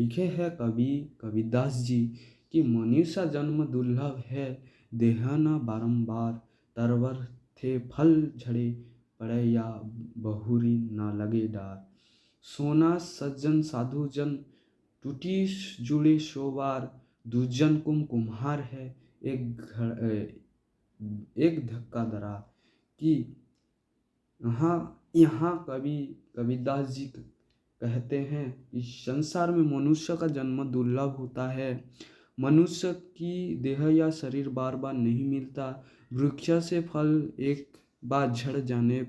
लिखे हैं कवि कबीरदास जी कि मनुष्य जन्म दुर्लभ है, देह न बारंबार, तरवर थे फल झड़े पड़े या बहुरी न लगे डार। सोना सज्जन साधु जन टूटी जुड़े शोबार, दुर्जन कुम्हार है एक धक्का दरा। कि यहाँ कवि कबीरदास जी कहते हैं इस संसार में मनुष्य का जन्म दुर्लभ होता है। मनुष्य की देह या शरीर बार बार नहीं मिलता। वृक्ष से फल एक बार झड़ जाने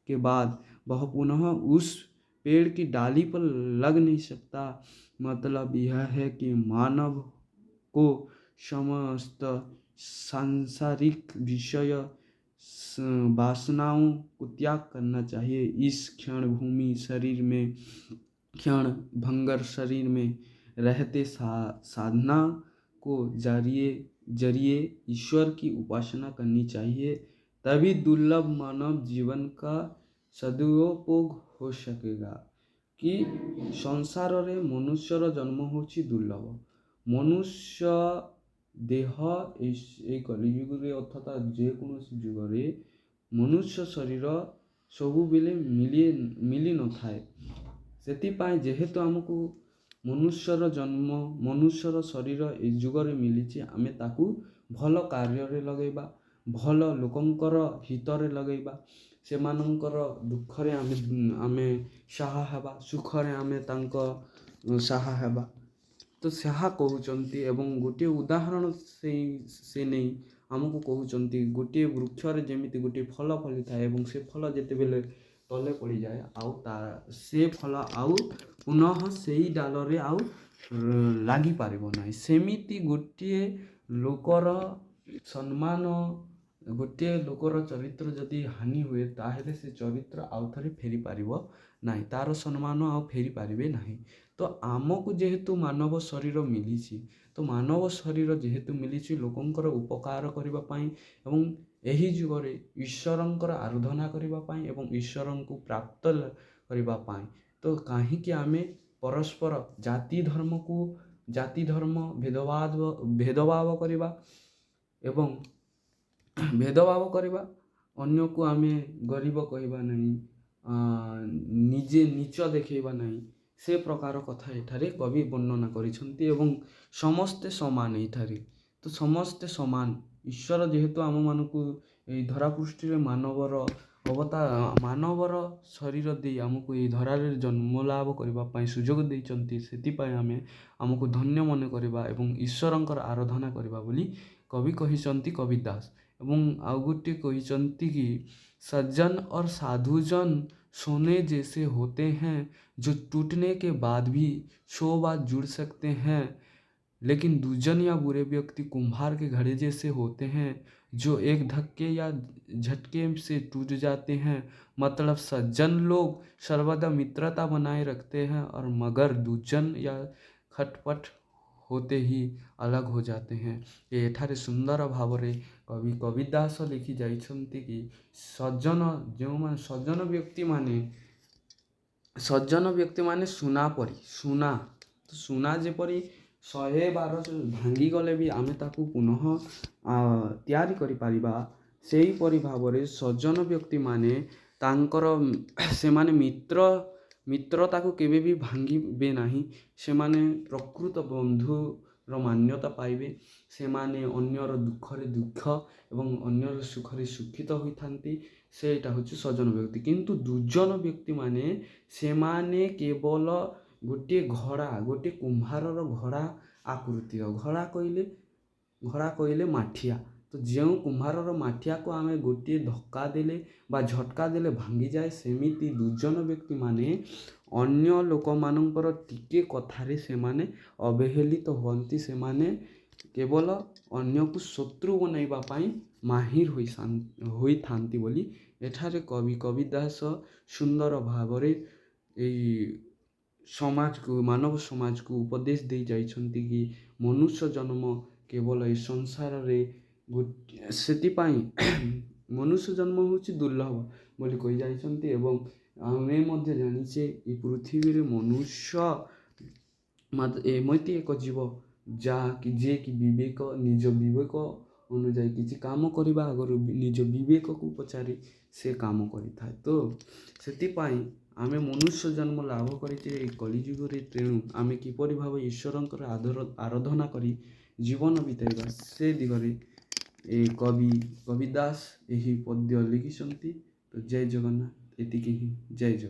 के बाद वह पुनः उस पेड़ की डाली पर लग नहीं सकता। मतलब यह है कि मानव को समस्त सांसारिक विषय वासनाओं को त्याग करना चाहिए। इस क्षण भूमि शरीर में क्षण भंगर शरीर में रहते साधना को जरिए ईश्वर की उपासना करनी चाहिए। तभी दुर्लभ मानव जीवन का सदुपयोग हो सकेगा। कि संसार रे मनुष्यर जन्म होछि दुर्लभ। मनुष्य देह कलिजुगे अर्थात जेकोसी जुगरे मनुष्य शरीर सबुबेले मिली न थाए। सेतिपाई जेहेतु आमको मनुष्यर जन्म मनुष्यर शरीर ए जुगरे मिली आमे ताकू भल कार्य रे लगेबा, भल लोकंकर हितरे लगेबा, सेमानंकर दुखरे आमे साहा हेबा, सुखरे आमे तांको साहा हेबा। तो साहा कहउचंती एवं गोटे उदाहरण से नहीं आमको कहउचंती गोटे वृक्ष रे जेमिति गोटे फल फली थाए एवं से फल जेतेबेले तले पड़ी जाए आउ से फल आउ पुनः सेई डाल रे आउ लागी पारिबो नाही। सेमिति गोटे लोकर सम्मान गोटे लोकर चरित्र जदि हानि हुए ताहेले से चरित्र आउ थरे फेरी पारिबो नाही, तार सम्मान आउ फेरी पारिबे नाही। तो आमको जेहेतु मानव शरीर मिली तो मानव शरीर जेहेतु मिली लोकंकर उपकार करिबा पाई एवं एही जुगरे ईश्वरंकर आराधना करिबा पाई एवं ईश्वरंकु प्राप्त करिबा पाई। तो काहीकि आमे परस्पर जाति धर्म भेदभाव करिबा एवं भेदभाव करिबा, अन्य को आमे गरीब कहिबा नहीं, निजे नीच देखैबा नहीं, से प्रकार कथा एठारे कवि वर्णना करिसंती। एवं समस्ते समान एठारे। तो समस्ते समान ईश्वर जेहेतु आम मानकु ए धरापृष्ठि मानवर मानवर शरीर दे आमको ये धरारे जन्म लाभ करने सुजोग देइचंती। सेतिपाई आमे आमको धन्य मन करिबा एवं ईश्वरंकर आराधना करिबा बोली कवि कहिसंती कबीरदास। एवं आउ गोटे कहिसंती कि सज्जन और साधुजन सोने जैसे होते हैं, जो टूटने के बाद भी 100 बार जुड़ सकते हैं। लेकिन दुर्जन या बुरे व्यक्ति कुम्हार के घड़े जैसे होते हैं, जो एक धक्के या झटके से टूट जाते हैं। मतलब सज्जन लोग सर्वदा मित्रता बनाए रखते हैं और मगर दुर्जन या खटपट होते ही अलग हो जाते हैं। ये एठारे सुंदर भाव रे कवि कबीरदास लिखि जाइछंती कि सज्जन जो सज्जन व्यक्ति माने सुना परी सुना तो सुना जेपरी 100 बार भांगी गले भी आमे ताकू पुनः तैयारी करि पारिबा। सेही परि भावरे सज्जन व्यक्ति माने तांकर से माने मित्रता को केबे भी भांगिबे नाही। से माने प्रकृत बंधुर मान्यता पाइबे। से माने अन्यर दुखरे दुख एवं अन्यर सुखरे सुखित होई थांती। सेटा होची सज्जन व्यक्ति। किंतु दुर्जन व्यक्ति माने से माने केवल गोटे घड़ा गोटे कुम्हारर घड़ा आकृतिर घड़ा कइले माठिया। तो जो कुम्हारर माठिया को आमे गोटे धक्का देले बा झटका देले भांगी जाए, सेमिति दुर्जन व्यक्ति माने अन्य लोक मानकर टिके कथारे से माने अवहेलित होती। से माने केवल अन्य को शत्रु बनैबा पाई माहिर होई थांती बोली एठारे कवि कबीरदास सुंदर भावरे समाज को मानव समाज को उपदेश दे जाइछंती कि मनुष्य जन्म केवल ए संसार रे सेतिपाई मनुष्य जन्म होछि दुर्लभ बोली कहि जाइछंती। एवं आमे मध्ये जानिछे ए पृथ्वी रे मनुष्य ଏମିତି ଏକ ଜୀବ ଯାହାକି ଯିଏକି ନିଜ ବିବେକ ଅନୁଯାୟୀ କିଛି କାମ କରିବା ଆଗରୁ ନିଜ ବିବେକକୁ ପଚାରି ସେ କାମ କରିଥାଏ। ତ ସେଥିପାଇଁ ଆମେ ମନୁଷ୍ୟ ଜନ୍ମ ଲାଭ କରିଛେ ଏହି କଳିଯୁଗରେ। ତେଣୁ ଆମେ କିପରି ଭାବେ ଈଶ୍ୱରଙ୍କର ଆରାଧନା କରି ଜୀବନ ବିତାଇବା ସେ ଦିଗରେ କବି ଦାସ ଏହି ପଦ୍ୟ ଲେଖିଛନ୍ତି। ତ ଜୟ ଜଗନ୍ନାଥ, ଏତିକି ହିଁ। ଜୟ ଜଗନ୍ନାଥ।